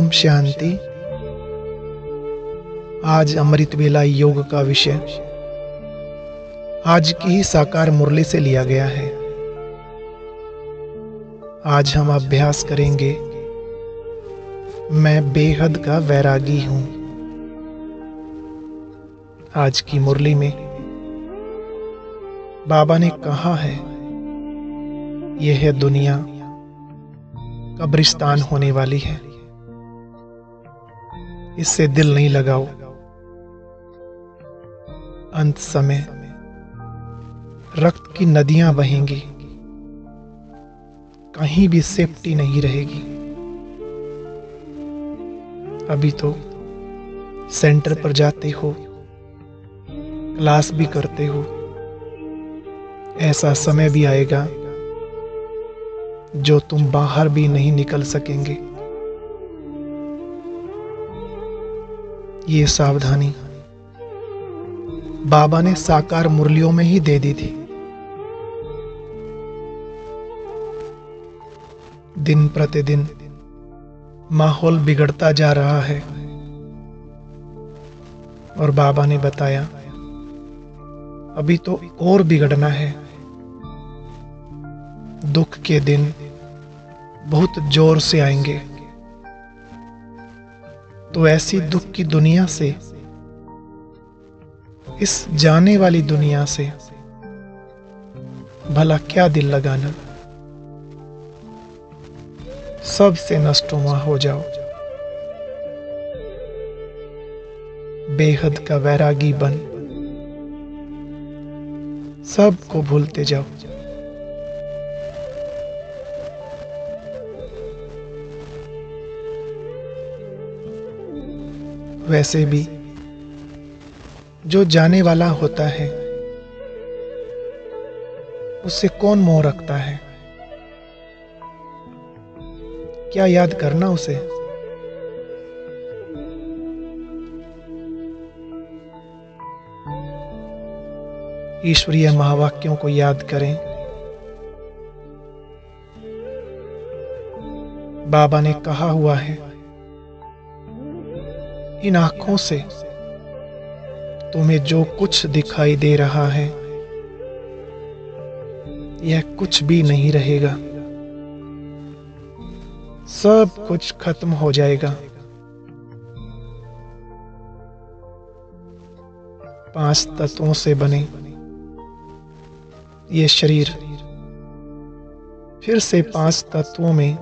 ओम शांति। आज अमृत वेला योग का विषय आज की ही साकार मुरली से लिया गया है। आज हम अभ्यास करेंगे, मैं बेहद का वैरागी हूं। आज की मुरली में बाबा ने कहा है, यह दुनिया कब्रिस्तान होने वाली है, इससे दिल नहीं लगाओ। अंत समय रक्त की नदियां बहेंगी, कहीं भी सेफ्टी नहीं रहेगी। अभी तो सेंटर पर जाते हो, क्लास भी करते हो, ऐसा समय भी आएगा जो तुम बाहर भी नहीं निकल सकेंगे। ये सावधानी बाबा ने साकार मुरलियों में ही दे दी थी। दिन प्रतिदिन माहौल बिगड़ता जा रहा है और बाबा ने बताया, अभी तो और बिगड़ना है। दुख के दिन बहुत जोर से आएंगे, तो ऐसी दुख की दुनिया से, इस जाने वाली दुनिया से भला क्या दिल लगाना। सबसे नष्टोमा हो जाओ, बेहद का वैरागी बन, सबको भूलते जाओ। वैसे भी जो जाने वाला होता है उससे कौन मोह रखता है? क्या याद करना उसे? ईश्वरीय महावाक्यों को याद करें। बाबा ने कहा हुआ है, इन आंखों से तुम्हें जो कुछ दिखाई दे रहा है, यह कुछ भी नहीं रहेगा, सब कुछ खत्म हो जाएगा। 5 तत्वों से बने ये शरीर फिर से 5 तत्वों में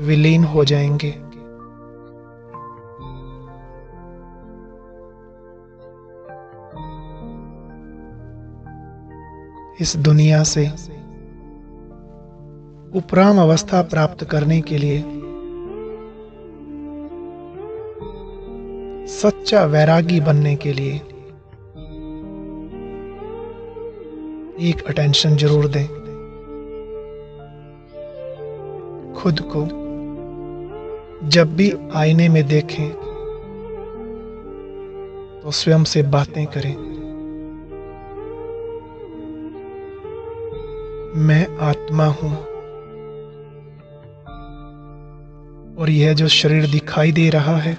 विलीन हो जाएंगे। इस दुनिया से उपराम अवस्था प्राप्त करने के लिए सच्चा वैरागी बनने के लिए एक अटेंशन जरूर दें। खुद को जब भी आईने में देखें तो स्वयं से बातें करें, मैं आत्मा हूं और यह जो शरीर दिखाई दे रहा है,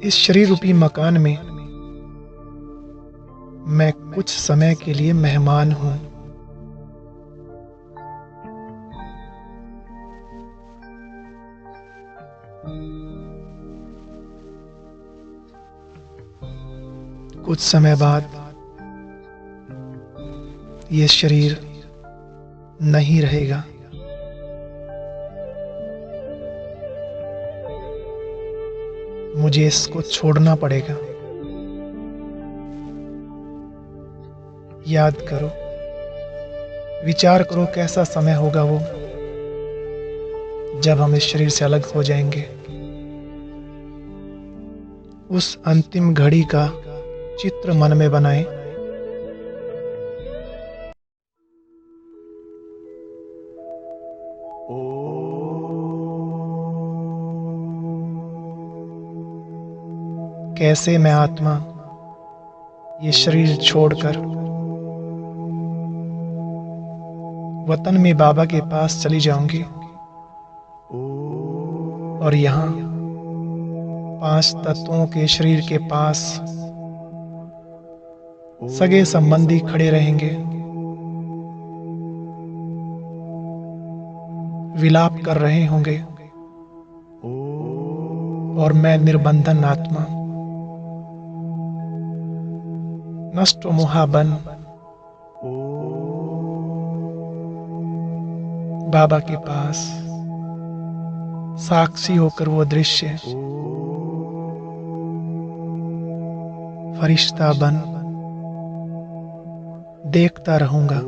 इस शरीर रूपी मकान में मैं कुछ समय के लिए मेहमान हूं। कुछ समय बाद ये शरीर नहीं रहेगा। मुझे इसको छोड़ना पड़ेगा। याद करो, विचार करो, कैसा समय होगा वो जब हम इस शरीर से अलग हो जाएंगे। उस अंतिम घड़ी का चित्र मन में बनाएं। कैसे मैं आत्मा ये शरीर छोड़कर वतन में बाबा के पास चली जाऊंगी। और यहाँ 5 तत्वों के शरीर के पास सगे संबंधी खड़े रहेंगे, विलाप कर रहे होंगे और मैं निर्बंधन आत्मा नष्ट मोहाबन बाबा के पास साक्षी होकर वो दृश्य फरिश्ता बन देखता रहूंगा।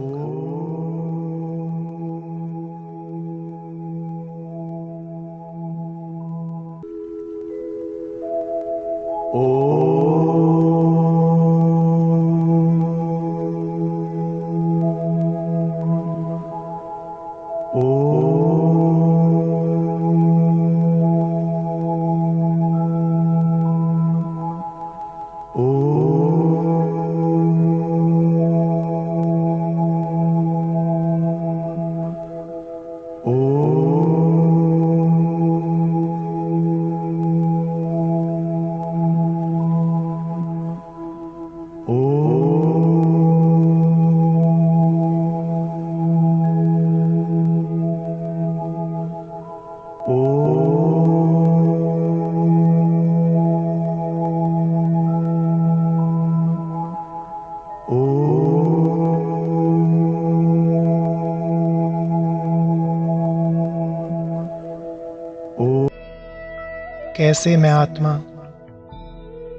कैसे मैं आत्मा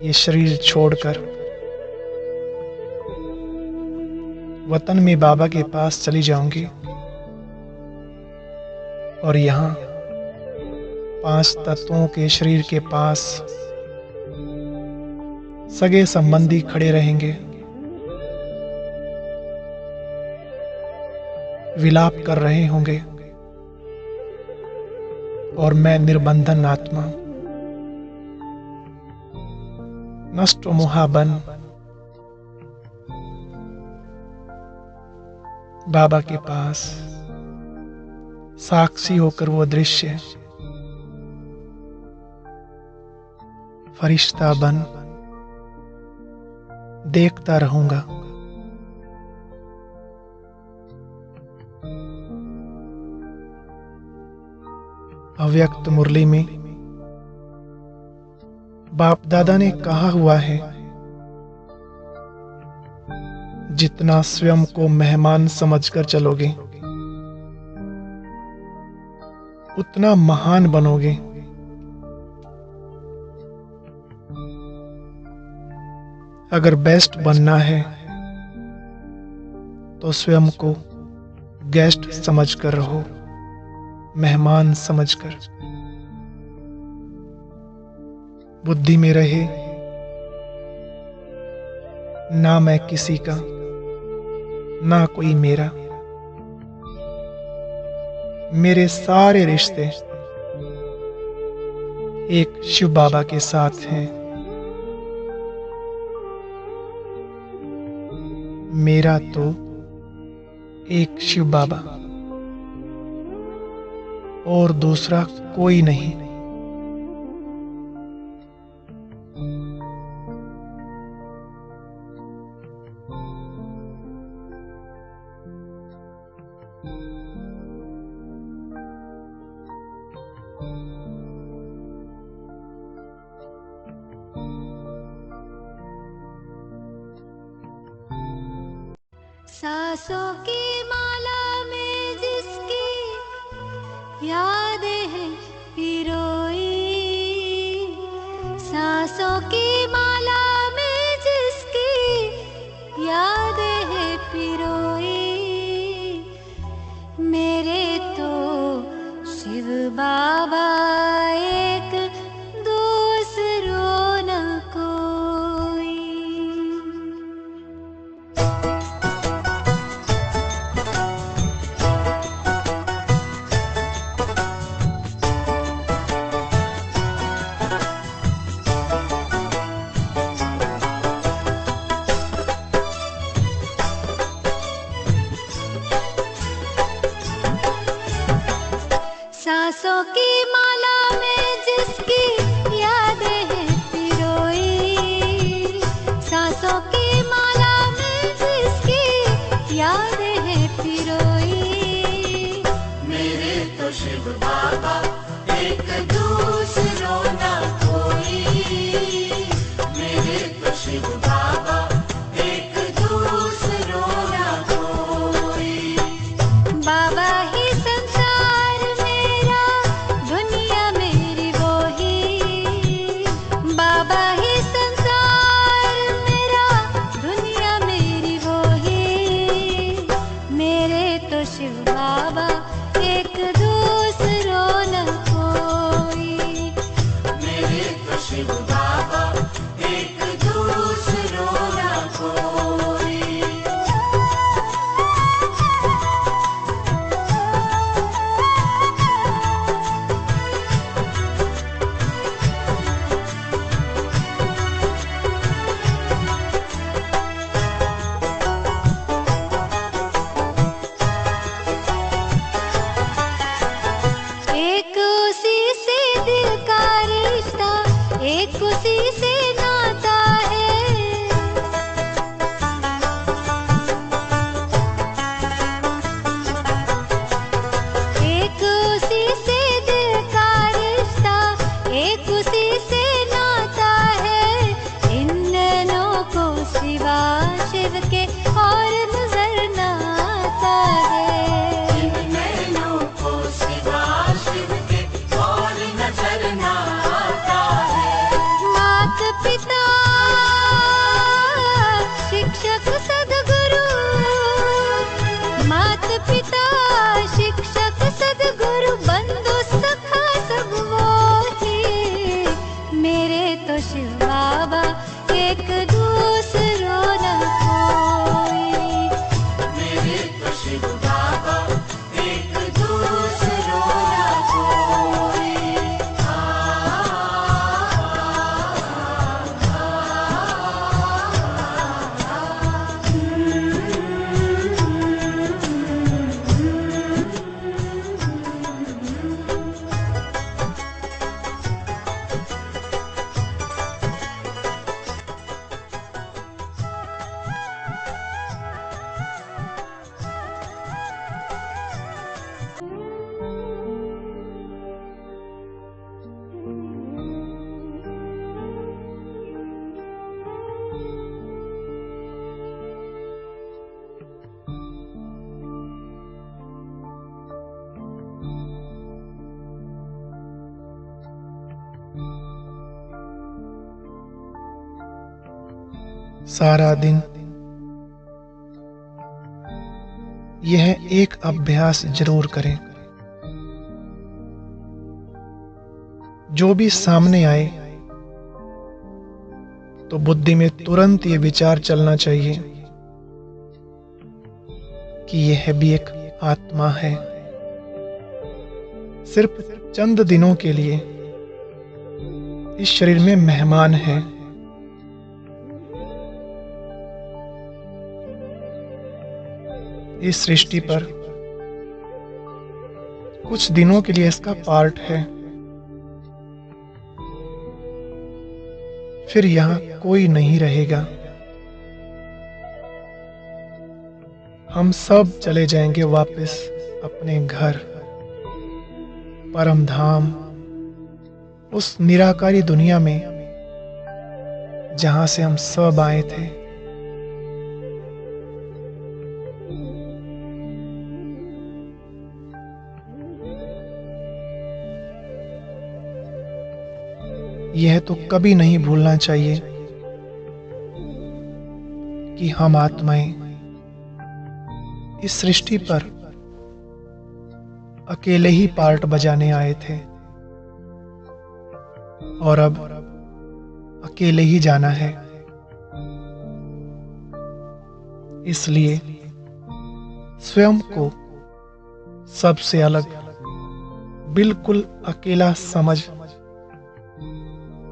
ये शरीर छोड़कर वतन में बाबा के पास चली जाऊंगी और यहाँ 5 तत्वों के शरीर के पास सगे संबंधी खड़े रहेंगे, विलाप कर रहे होंगे और मैं निर्बंधन आत्मा नष्ट मोहाबन बाबा के पास साक्षी होकर वो दृश्य फरिश्ता बन देखता रहूंगा। अव्यक्त मुरली में बाप दादा ने कहा हुआ है, जितना स्वयं को मेहमान समझकर चलोगे उतना महान बनोगे। अगर बेस्ट बनना है तो स्वयं को गेस्ट समझकर रहो, मेहमान समझकर। बुद्धि में रहे ना मैं किसी का ना कोई मेरा, मेरे सारे रिश्ते एक शिव बाबा के साथ हैं। मेरा तो एक शिव बाबा और दूसरा कोई नहीं। सांसों की माला में जिसकी यादें हैं पिरोई, सांसों की माला में जिसकी यादें हैं पिरोई, मेरे तो शिव बाबा एक दूसरों न कोई। एक उसी से नाता है। एक उसी से दिल का रिश्ता, एक उसी से नाता है। इन नैनों को सिवा शिव के और नजर न आता है। इन नैनों को सिवा शिव के और नजर न आता है। मात पिता शिक्षक सद्गुरु, मात पिता शिक्षक सद्गुरु, बंधु सखा सब वो ही। मेरे तो शिव बाबा एक दूसरों न कोई। मेरे तो शिव बाबा एक दूसरों न कोई। सारा दिन यह एक अभ्यास जरूर करें। जो भी सामने आए तो बुद्धि में तुरंत ये विचार चलना चाहिए कि यह भी एक आत्मा है, सिर्फ चंद दिनों के लिए इस शरीर में मेहमान है। इस सृष्टि पर कुछ दिनों के लिए इसका पार्ट है, फिर यहां कोई नहीं रहेगा। हम सब चले जाएंगे वापस अपने घर, परम धाम, उस निराकारी दुनिया में जहां से हम सब आए थे। यह तो कभी नहीं भूलना चाहिए कि हम आत्माएं इस सृष्टि पर अकेले ही पार्ट बजाने आए थे और अब अकेले ही जाना है। इसलिए स्वयं को सबसे अलग, बिल्कुल अकेला समझ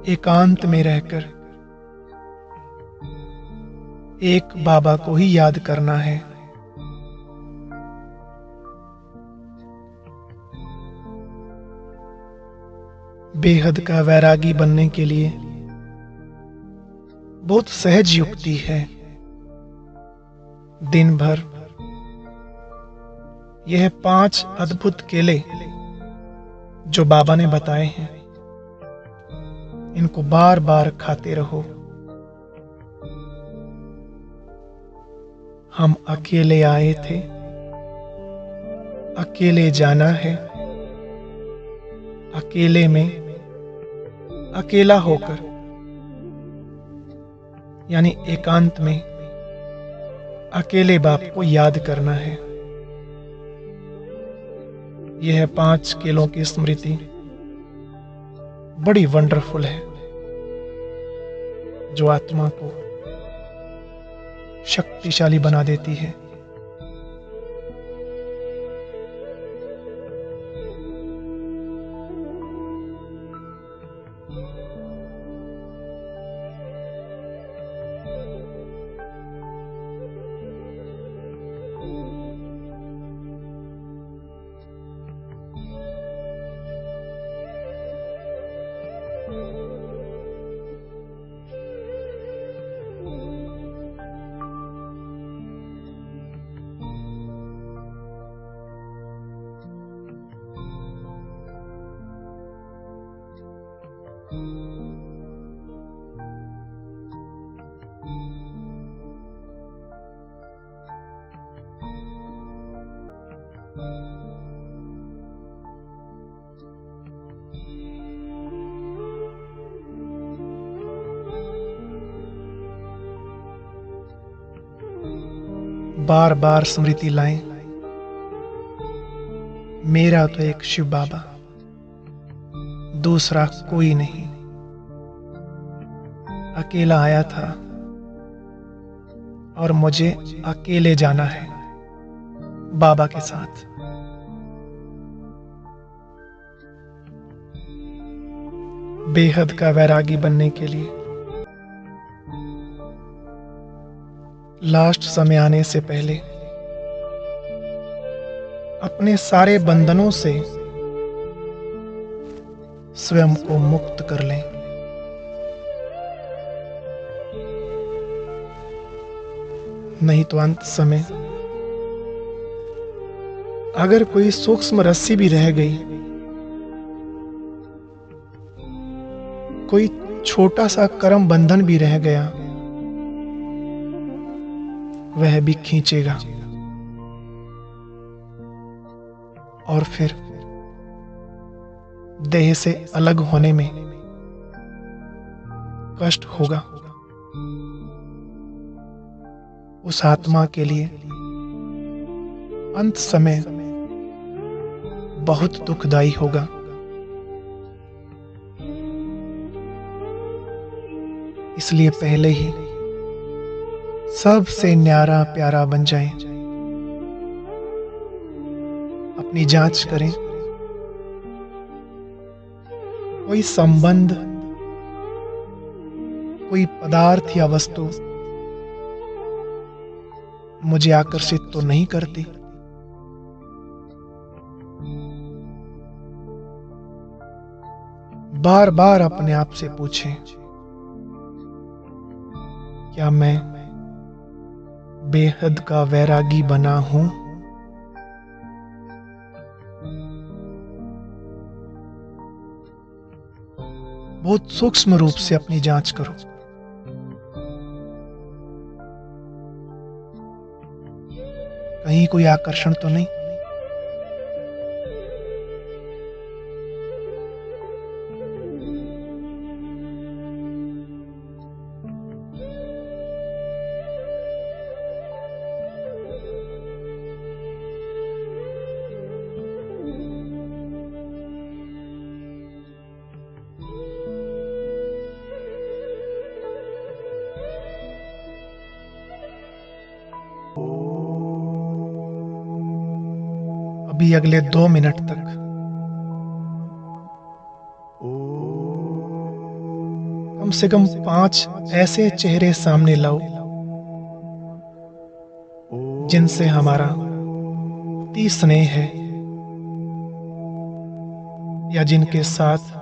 एकांत में रहकर एक बाबा को ही याद करना है। बेहद का वैरागी बनने के लिए बहुत सहज युक्ति है। दिन भर यह 5 अद्भुत केले जो बाबा ने बताए हैं, इनको बार बार खाते रहो। हम अकेले आए थे, अकेले जाना है। अकेले में अकेला होकर, यानी एकांत में अकेले बाप को याद करना है। यह 5 केलों की स्मृति बड़ी वंडरफुल है, जो आत्मा को शक्तिशाली बना देती है। बार बार स्मृति लाएं, मेरा तो एक शिव बाबा, दूसरा कोई नहीं। अकेला आया था और मुझे अकेले जाना है बाबा के साथ। बेहद का वैरागी बनने के लिए लास्ट समय आने से पहले अपने सारे बंधनों से स्वयं को मुक्त कर लें। नहीं तो अंत समय अगर कोई सूक्ष्म रस्सी भी रह गई, कोई छोटा सा कर्म बंधन भी रह गया, वह भी खींचेगा और फिर देह से अलग होने में कष्ट होगा। उस आत्मा के लिए अंत समय बहुत दुखदाई होगा। इसलिए पहले ही सबसे न्यारा प्यारा बन जाएं। अपनी जांच करें, कोई संबंध, कोई पदार्थ या वस्तु मुझे आकर्षित तो नहीं करती। बार बार अपने आप से पूछें, क्या मैं बेहद का वैरागी बना हूं? बहुत सूक्ष्म रूप से अपनी जांच करो। कहीं कोई आकर्षण तो नहीं? अभी अगले 2 मिनट तक कम से कम 5 ऐसे चेहरे सामने लाओ जिनसे हमारा अति स्नेह है या जिनके साथ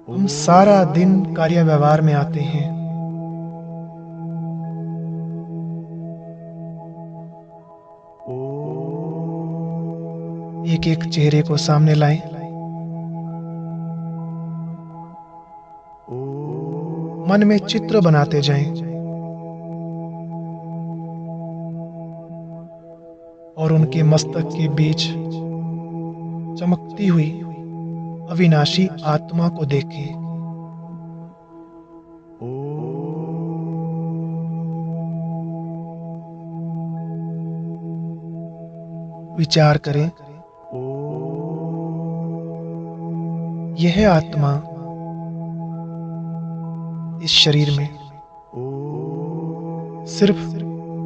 हम सारा दिन कार्य व्यवहार में आते हैं। एक एक चेहरे को सामने लाएं। मन में चित्र बनाते जाएं और उनके मस्तक के बीच चमकती हुई अविनाशी आत्मा को देखें। विचार करें, यह आत्मा इस शरीर में सिर्फ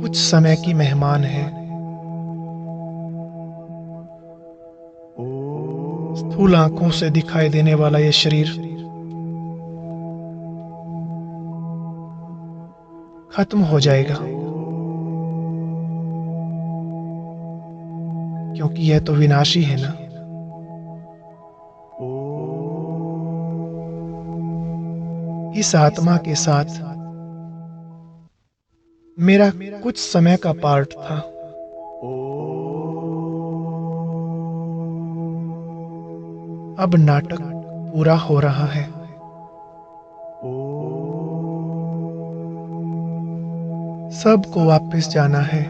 कुछ समय की मेहमान है। स्थूल आंखों से दिखाई देने वाला यह शरीर खत्म हो जाएगा, क्योंकि यह तो विनाशी है ना। इस आत्मा के साथ मेरा कुछ समय का पार्ट था। अब नाटक पूरा हो रहा है। सबको वापस जाना है।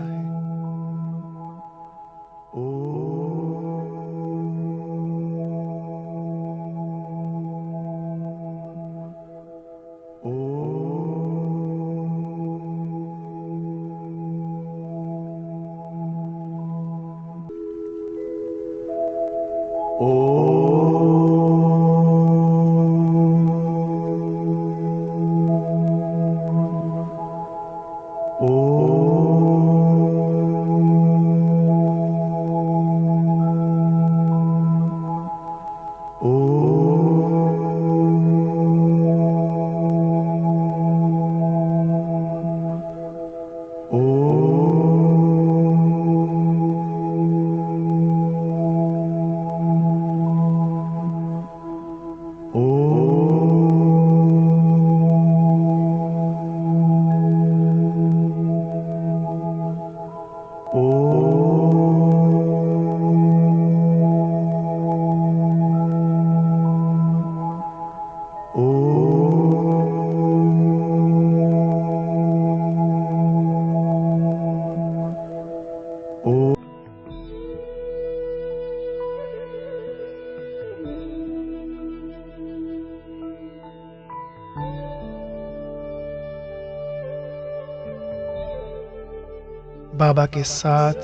बाबा के साथ,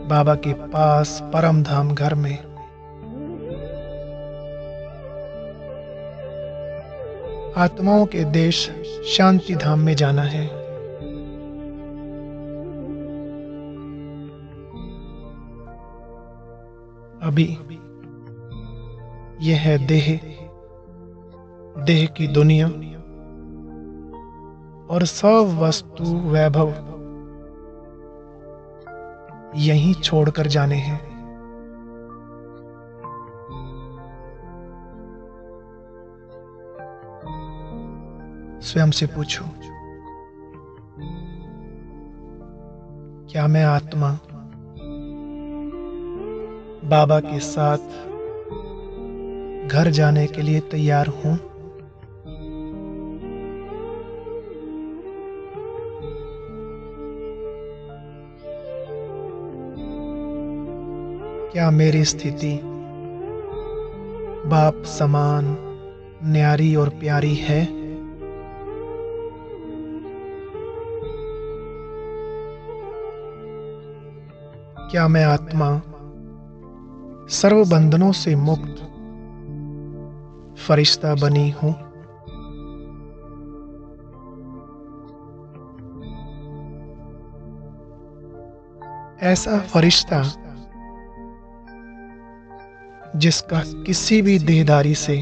बाबा के पास परम धाम घर में। आत्माओं के देश शांति धाम में जाना है। अभी यह है देह, देह की दुनिया और सब वस्तु वैभव यहीं छोड़कर जाने हैं। स्वयं से पूछो, क्या मैं आत्मा बाबा के साथ घर जाने के लिए तैयार हूं? क्या मेरी स्थिति बाप समान न्यारी और प्यारी है? क्या मैं आत्मा सर्व बंधनों से मुक्त फरिश्ता बनी हूं? ऐसा फरिश्ता जिसका किसी भी देहधारी से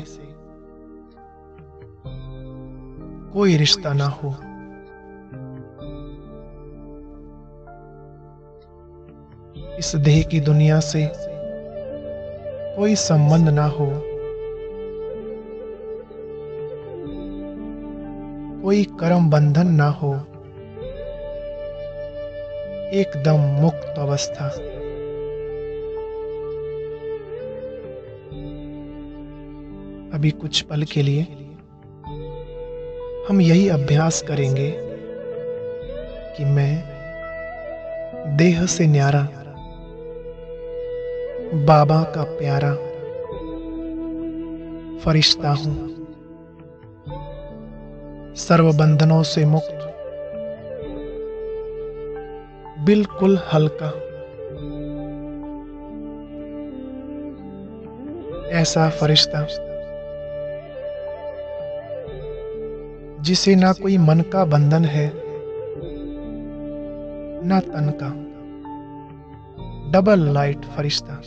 कोई रिश्ता ना हो। इस देह की दुनिया से कोई संबंध ना हो, कोई कर्म बंधन ना हो, एकदम मुक्त अवस्था। अभी कुछ पल के लिए हम यही अभ्यास करेंगे कि मैं देह से न्यारा बाबा का प्यारा फरिश्ता हूं, सर्व बंधनों से मुक्त, बिल्कुल हल्का। ऐसा फरिश्ता जिसे ना कोई मन का बंधन है ना तन का, डबल लाइट फरिश्ता।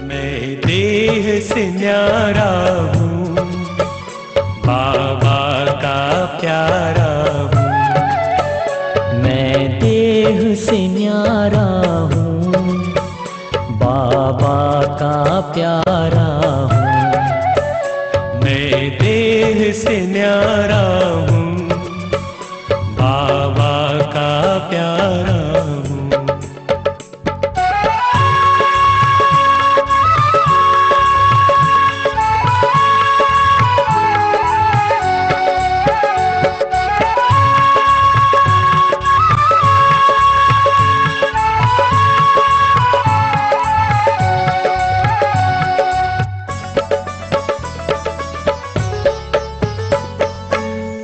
मैं देह से न्यारा हूँ, बाबा का प्यारा हूँ। मैं देह से न्यारा हूँ, बाबा का प्यारा हूँ। मैं देह से न्यारा हूँ, बाबा का प्यारा हूँ।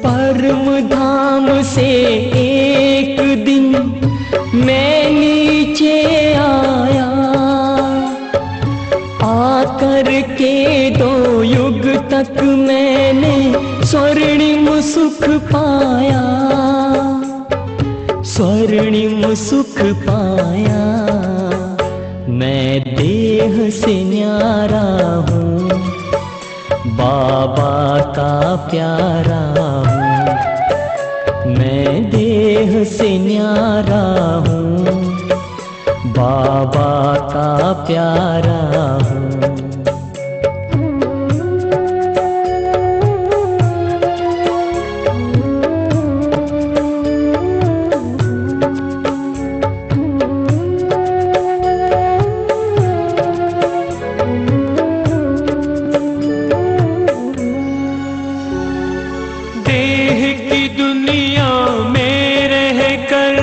परम धाम से एक दिन मैं नीचे आया, आकर के 2 युग तक मैंने स्वर्णिम सुख पाया, स्वर्णिम सुख पाया। मैं देह से न्यारा हूँ, बाबा का प्यारा हूँ। मैं देह से न्यारा हूँ, बाबा का प्यारा हूँ। की दुनिया में रह कर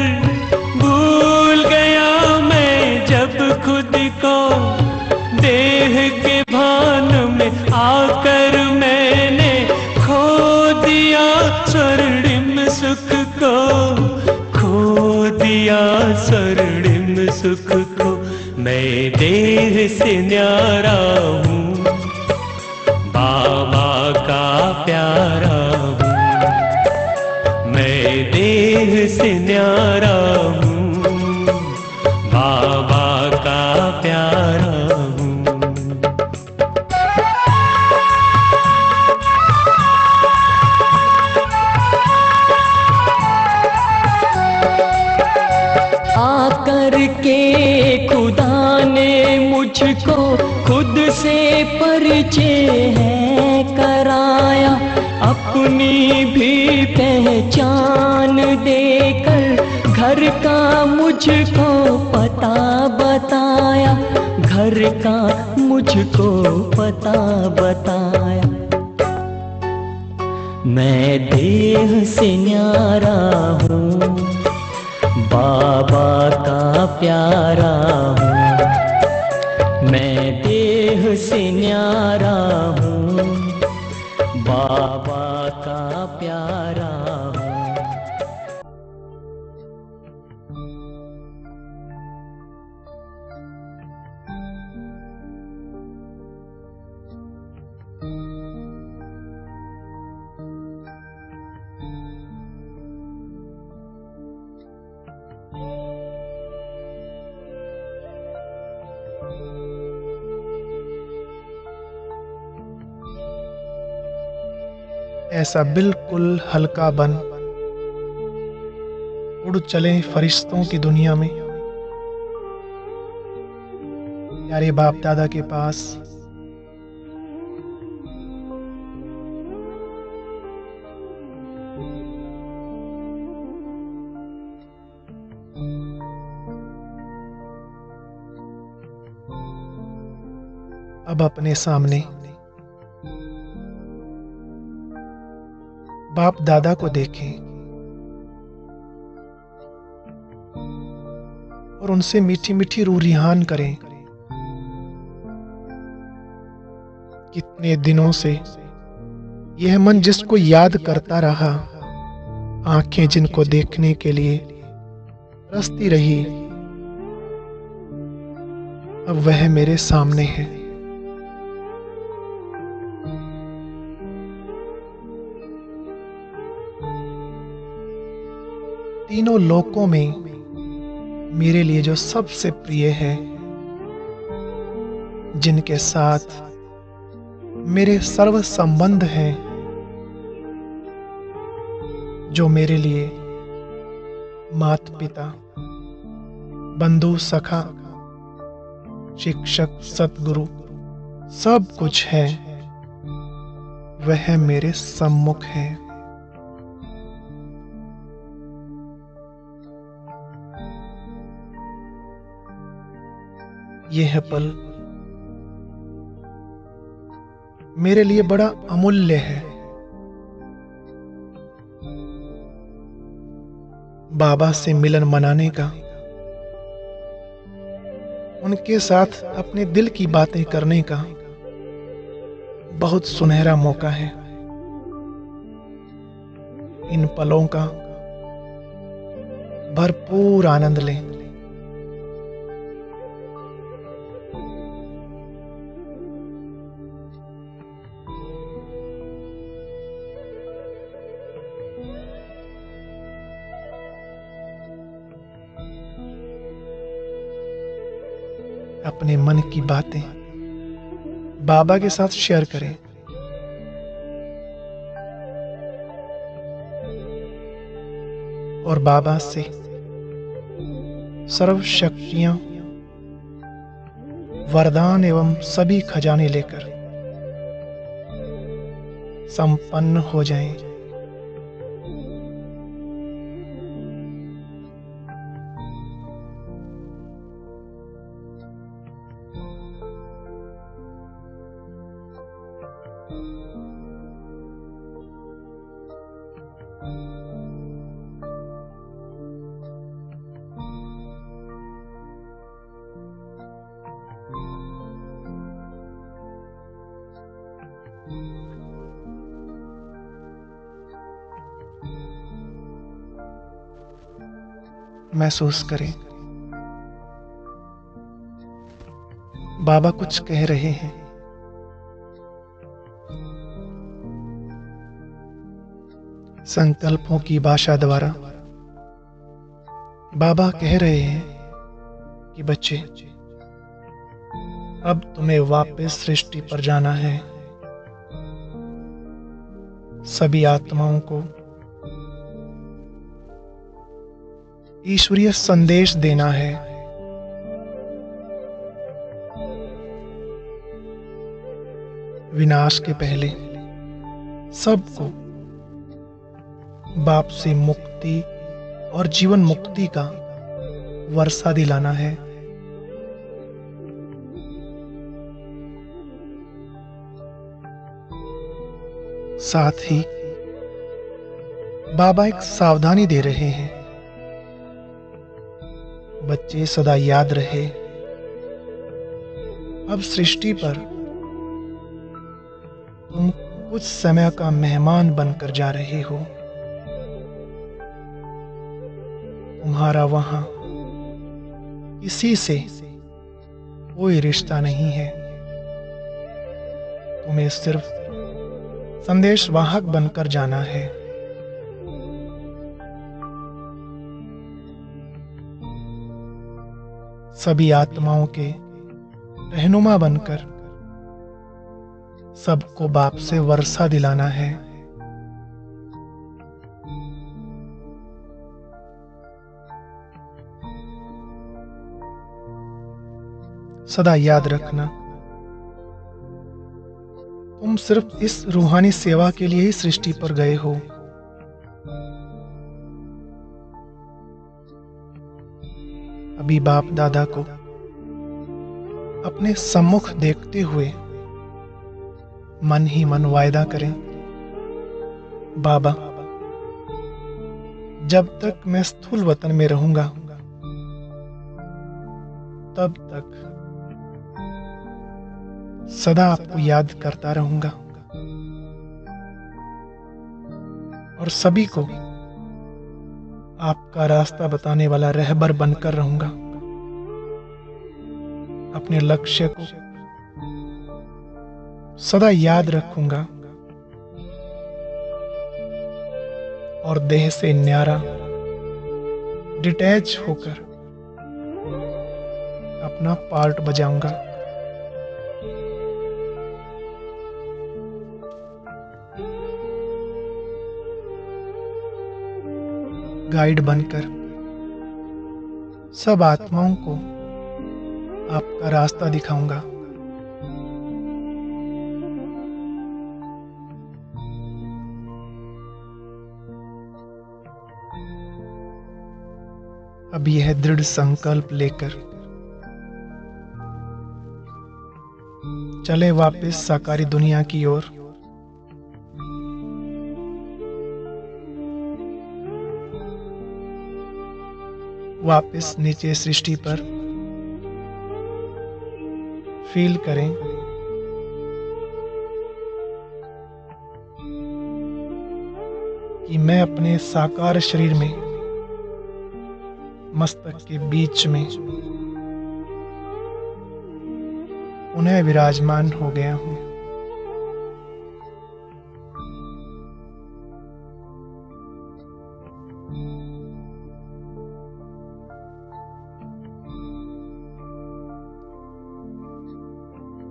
भूल गया मैं जब खुद को। देह के भान में आकर मैंने खो दिया स्वर्णिम सुख को, खो दिया स्वर्णिम सुख को। मैं देह से न्यारा हूँ, बाबा का प्यारा हूँ। मैं देह से न्यारा हूँ, बाबा का प्यारा हूँ। आकर के खुदा ने मुझको खुद से परिचय है कराया, अपनी भी पहचान देकर घर का मुझको पता बताया, घर का मुझको पता बताया। मैं देह से न्यारा हूँ, बाबा का प्यारा हूँ। मैं देह से न्यारा हूँ, बाबा का प्यारा हूँ। ऐसा बिल्कुल हल्का बन उड़ चले फरिश्तों की दुनिया में, प्यारे बाप दादा के पास। अब अपने सामने बाप दादा को देखें और उनसे मीठी मीठी रूरिहान करें। कितने दिनों से यह मन जिसको याद करता रहा, आंखें जिनको देखने के लिए तरसती रही, अब वह मेरे सामने है। तीनों लोकों में मेरे लिए जो सबसे प्रिय है, जिनके साथ मेरे सर्व संबंध हैं, जो मेरे लिए माता पिता, बंधु सखा, शिक्षक, सतगुरु सब कुछ है, वह मेरे सम्मुख है। यह पल मेरे लिए बड़ा अमूल्य है। बाबा से मिलन मनाने का, उनके साथ अपने दिल की बातें करने का बहुत सुनहरा मौका है। इन पलों का भरपूर आनंद लें। अपने मन की बातें बाबा के साथ शेयर करें। और बाबा से सर्व शक्तियां, वरदान एवं सभी खजाने लेकर संपन्न हो जाएं। महसूस करें। बाबा कुछ कह रहे हैं। संकल्पों की भाषा द्वारा बाबा कह रहे हैं कि बच्चे, अब तुम्हें वापस सृष्टि पर जाना है। सभी आत्माओं को ईश्वरीय संदेश देना है। विनाश के पहले सबको बाप से मुक्ति और जीवन मुक्ति का वर्षा दिलाना है। साथ ही बाबा एक सावधानी दे रहे हैं। बच्चे सदा याद रहे, अब सृष्टि पर तुम कुछ समय का मेहमान बनकर जा रहे हो। तुम्हारा वहां किसी से कोई रिश्ता नहीं है। तुम्हें सिर्फ संदेश वाहक बनकर जाना है। सभी आत्माओं के रहनुमा बनकर सबको बाप से वर्षा दिलाना है। सदा याद रखना, तुम सिर्फ इस रूहानी सेवा के लिए ही सृष्टि पर गए हो। अभी बाप दादा को अपने सम्मुख देखते हुए मन ही मन वायदा करें, बाबा, जब तक मैं स्थूल वतन में रहूंगा तब तक सदा आपको याद करता रहूंगा और सभी को आपका रास्ता बताने वाला रहबर बनकर रहूंगा। अपने लक्ष्य को सदा याद रखूंगा और देह से न्यारा डिटैच होकर अपना पार्ट बजाऊंगा। गाइड बनकर सब आत्माओं को आपका रास्ता दिखाऊंगा। अब यह दृढ़ संकल्प लेकर चले वापस साकारी दुनिया की ओर। वापस नीचे सृष्टि पर फील करें कि मैं अपने साकार शरीर में मस्तक के बीच में पुनः विराजमान हो गया हूं।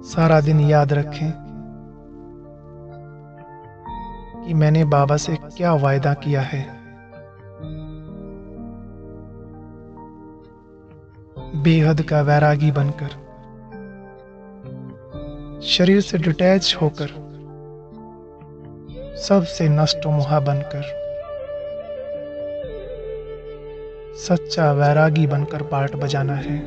सारा दिन याद रखें कि मैंने बाबा से क्या वायदा किया है। बेहद का वैरागी बनकर, शरीर से डिटैच होकर, सबसे नष्टोमुहा बनकर, सच्चा वैरागी बनकर पार्ट बजाना है।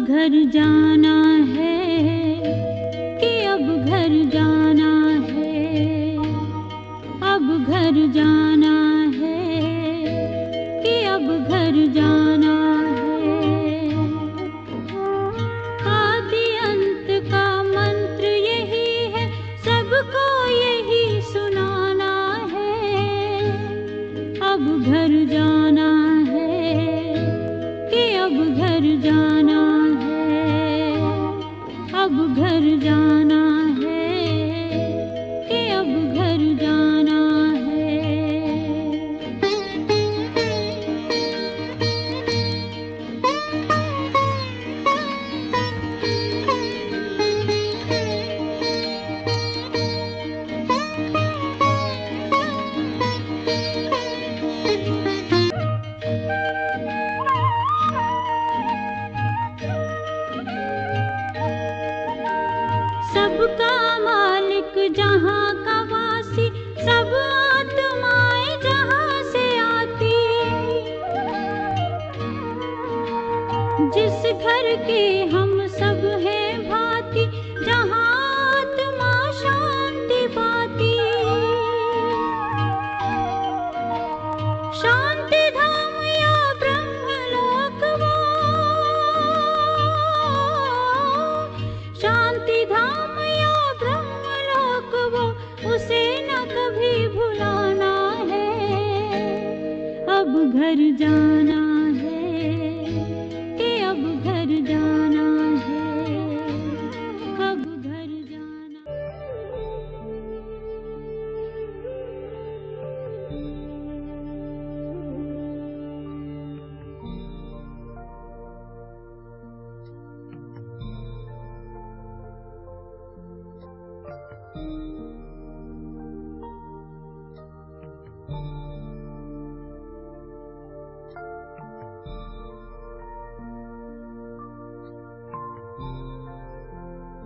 घर जाना है कि अब घर जाना है, अब घर जाना है कि अब घर जाना है। आदि अंत का मंत्र यही है, सबको यही सुनाना है। अब घर जाना है कि अब घर जाना है, अब घर जाना है कि अब घर जाना है। सबका मालिक जहाँ का वासी, सब आत्माएं जहाँ से आती। जिस घर के हम सब हैं भांति, जहाँ आत्मा शांति पाती। शांति धाम या ब्रह्मलोक वो, शांति धाम या ब्रह्मलोक वो, उसे न कभी भुलाना है। अब घर जाना है कि अब घर